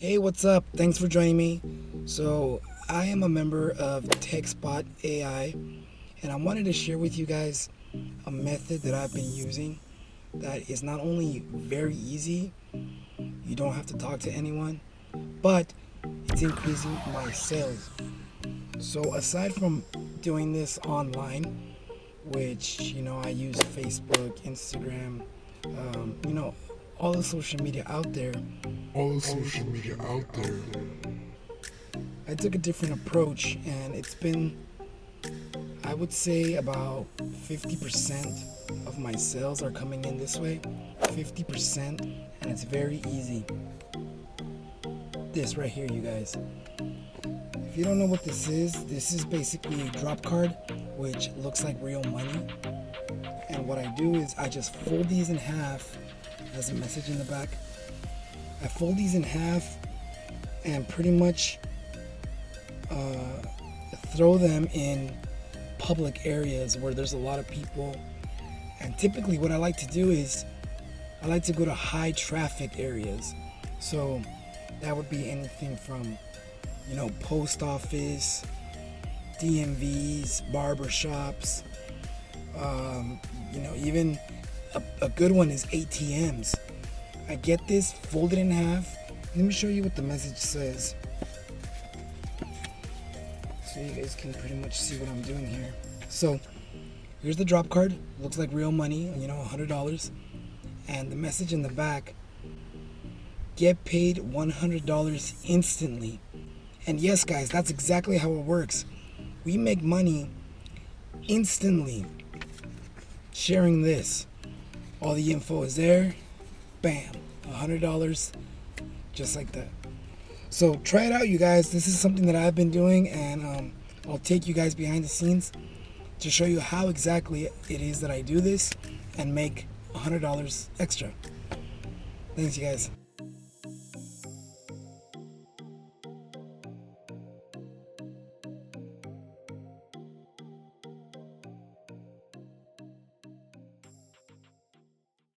Hey, what's up? Thanks for joining me. So, I am a member of Textbot A.I, and I wanted to share with you guys a method that I've been using that is not only very easy, you don't have to talk to anyone, but it's increasing my sales. So, aside from doing this online, which, I use Facebook, Instagram, all the social media out there, I took a different approach, and it's been, I would say, about 50% of my sales are coming in this way. 50%, and it's very easy. This right here, you guys. If you don't know what this is basically a drop card, which looks like real money. And what I do is I just fold these in half. Has a message in the back. I fold these in half and pretty much throw them in public areas where there's a lot of people. And typically what I like to do is I like to go to high traffic areas. So that would be anything from post office, DMVs, barber shops, even a good one is ATMs. I get this, fold it in half. Let me show you what the message says, so you guys can pretty much see what I'm doing here. So here's the drop card. Looks like real money, $100. And the message in the back: get paid $100 instantly. And yes, guys, that's exactly how it works. We make money instantly sharing this. All the info is there. Bam, $100, just like that. So try it out, you guys. This is something that I've been doing, and I'll take you guys behind the scenes to show you how exactly it is that I do this and make $100 extra. Thanks, you guys.